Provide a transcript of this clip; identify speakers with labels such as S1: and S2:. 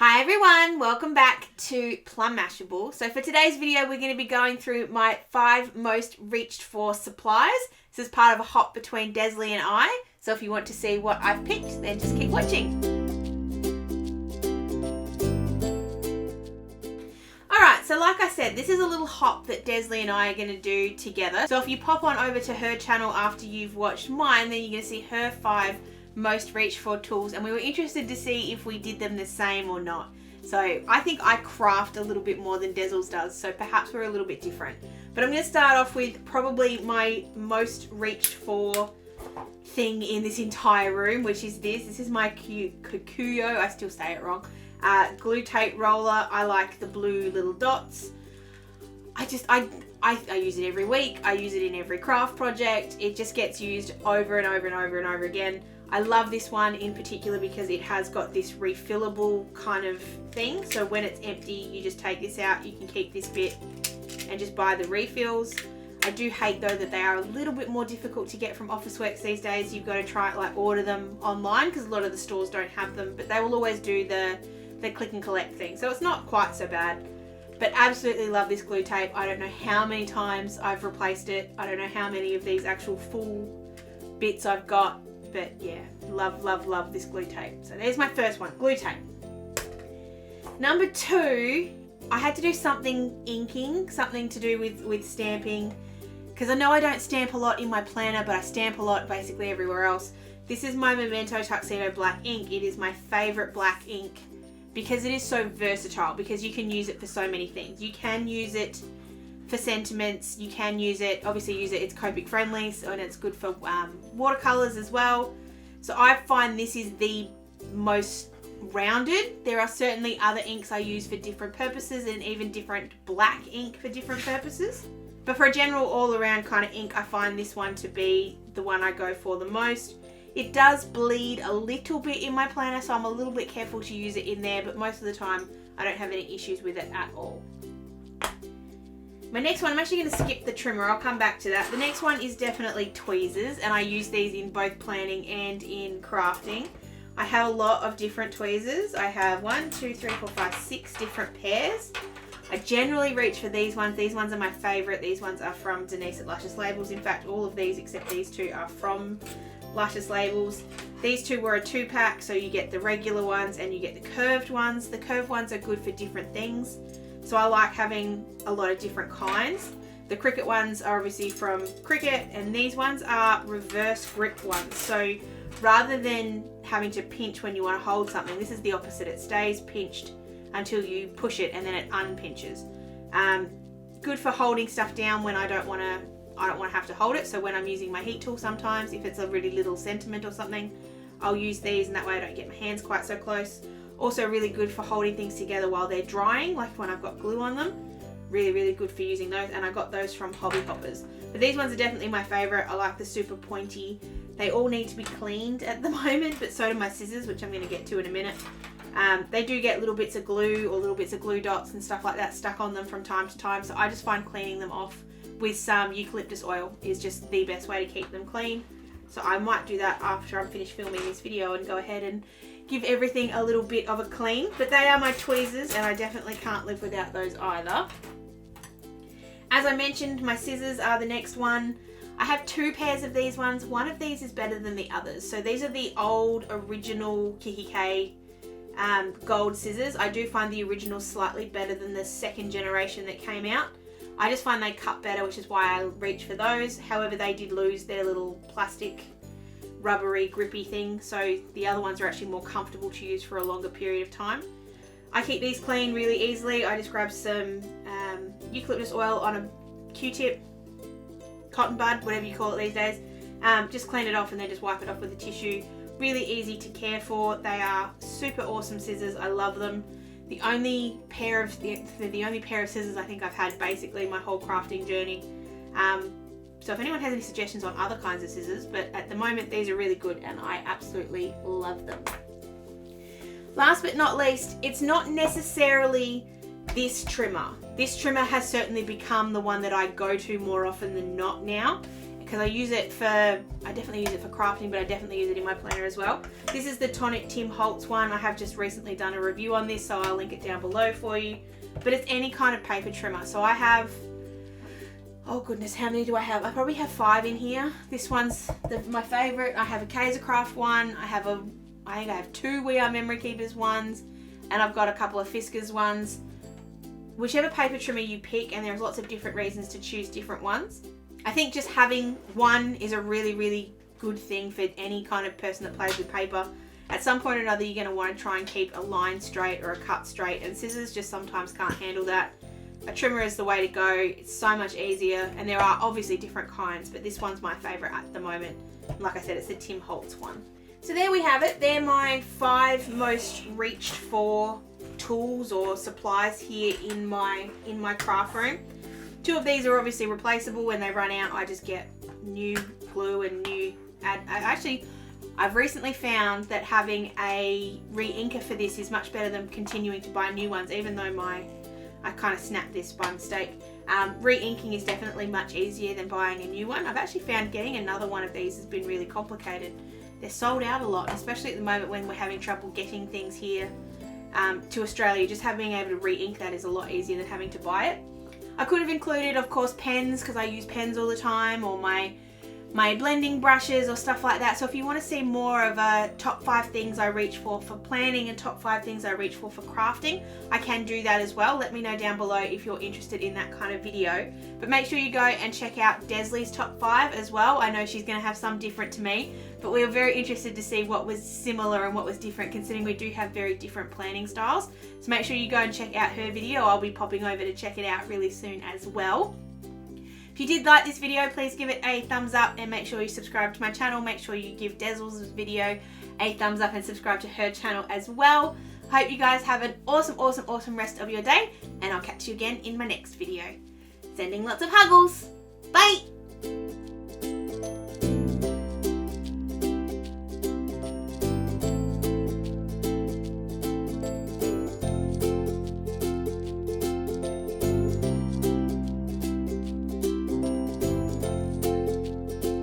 S1: Hi everyone, welcome back to Plum Mashable. So for today's video, we're going to be going through my 5 most reached for supplies. This is part of a hop between Desley and I. So if you want to see what I've picked, then just keep watching. Alright, so like I said, this is a little hop that Desley and I are going to do together. So if you pop on over to her channel after you've watched mine, then you're going to see her 5 most reached for tools, and we were interested to see if we did them the same or not. So I think I craft a little bit more than Desley's does, so perhaps we're a little bit different. But I'm going to start off with probably my most reached for thing in this entire room, which is this. This is my Kokuyo, I still say it wrong, glue tape roller. I like the blue little dots. I use it every week. I use it in every craft project. It just gets used over and over and over and over again. I love this one in particular because it has got this refillable kind of thing. So when it's empty, you just take this out. You can keep this bit and just buy the refills. I do hate though that they are a little bit more difficult to get from Officeworks these days. You've got to try order them online because a lot of the stores don't have them, but they will always do the click and collect thing. So it's not quite so bad. But absolutely love this glue tape. I don't know how many times I've replaced it. I don't know how many of these actual full bits I've got. But yeah, love, love, love this glue tape. So there's my first one, glue tape. Number 2, I had to do something inking, something to do with stamping. Because I know I don't stamp a lot in my planner, but I stamp a lot basically everywhere else. This is my Memento Tuxedo black ink. It is my favorite black ink because it is so versatile, because you can use it for so many things. You can use it for sentiments, you can use it, obviously use it, it's Copic friendly, so, and it's good for watercolors as well. So I find this is the most rounded. There are certainly other inks I use for different purposes, and even different black ink for different purposes. But for a general all around kind of ink, I find this one to be the one I go for the most. It does bleed a little bit in my planner, so I'm a little bit careful to use it in there, but most of the time I don't have any issues with it at all. My next one, I'm actually going to skip the trimmer, I'll come back to that. The next one is definitely tweezers, and I use these in both planning and in crafting. I have a lot of different tweezers. I have 1, 2, 3, 4, 5, 6 different pairs. I generally reach for these ones. These ones are my favourite. These ones are from Denise at Luscious Labels. In fact, all of these except these 2 are from Luscious Labels. These 2 were a 2-pack, so you get the regular ones and you get the curved ones. The curved ones are good for different things. So I like having a lot of different kinds. The Cricut ones are obviously from Cricut, and these ones are reverse grip ones. So rather than having to pinch when you want to hold something, this is the opposite. It stays pinched until you push it, and then it unpinches. Good for holding stuff down when I don't want to have to hold it. So when I'm using my heat tool sometimes, if it's a really little sentiment or something, I'll use these, and that way I don't get my hands quite so close. Also really good for holding things together while they're drying, like when I've got glue on them. Really, really good for using those, and I got those from Hobby Hoppers. But these ones are definitely my favourite. I like the super pointy. They all need to be cleaned at the moment, but so do my scissors, which I'm going to get to in a minute. They do get little bits of glue or little bits of glue dots and stuff like that stuck on them from time to time, so I just find cleaning them off with some eucalyptus oil is just the best way to keep them clean. So I might do that after I'm finished filming this video and go ahead and give everything a little bit of a clean. But they are my tweezers, and I definitely can't live without those either. As I mentioned, my scissors are the next one. I have 2 pairs of these ones. One of these is better than the others. So these are the old original kikki.K gold scissors. I do find the original slightly better than the 2nd generation that came out. I just find they cut better, which is why I reach for those. However, they did lose their little plastic rubbery grippy thing, so the other ones are actually more comfortable to use for a longer period of time. I keep these clean really easily. I just grab some eucalyptus oil on a Q-tip, cotton bud, whatever you call it these days. Just clean it off and then just wipe it off with a tissue. Really easy to care for. They are super awesome scissors. I love them. The only pair of scissors I think I've had basically my whole crafting journey. So if anyone has any suggestions on other kinds of scissors, but at the moment these are really good and I absolutely love them. Last but not least, it's not necessarily this trimmer. This trimmer has certainly become the one that I go to more often than not now. because I definitely use it for crafting, but I definitely use it in my planner as well. This is the Tonic Tim Holtz one. I have just recently done a review on this, so I'll link it down below for you. But it's any kind of paper trimmer. So I have, oh goodness, how many do I have? I probably have 5 in here. This one's my favorite. I have a Kaisercraft one. I think I have 2 We Are Memory Keepers ones, and I've got a couple of Fiskars ones. Whichever paper trimmer you pick, and there's lots of different reasons to choose different ones. I think just having one is a really, really good thing for any kind of person that plays with paper. At some point or another, you're going to want to try and keep a line straight or a cut straight, and scissors just sometimes can't handle that. A trimmer is the way to go. It's so much easier, and there are obviously different kinds, but this one's my favorite at the moment. Like I said, it's the Tim Holtz one. So there we have it. They're my 5 most reached for tools or supplies here in my craft room. 2 of these are obviously replaceable. When they run out, I just get new glue and new I've recently found that having a re-inker for this is much better than continuing to buy new ones, even though I kind of snapped this by mistake. Re-inking is definitely much easier than buying a new one. I've actually found getting another one of these has been really complicated. They're sold out a lot, especially at the moment when we're having trouble getting things here to Australia. Just being able to re-ink that is a lot easier than having to buy it. I could have included, of course, pens, because I use pens all the time, or my blending brushes or stuff like that. So if you want to see more of a top 5 things I reach for planning and top 5 things I reach for crafting, I can do that as well. Let me know down below if you're interested in that kind of video. But make sure you go and check out Desley's top 5 as well. I know she's going to have some different to me, but we were very interested to see what was similar and what was different, considering we do have very different planning styles. So make sure you go and check out her video. I'll be popping over to check it out really soon as well. If you did like this video, please give it a thumbs up and make sure you subscribe to my channel. Make sure you give Desley's video a thumbs up and subscribe to her channel as well. Hope you guys have an awesome, awesome, awesome rest of your day, and I'll catch you again in my next video. Sending lots of huggles. Bye!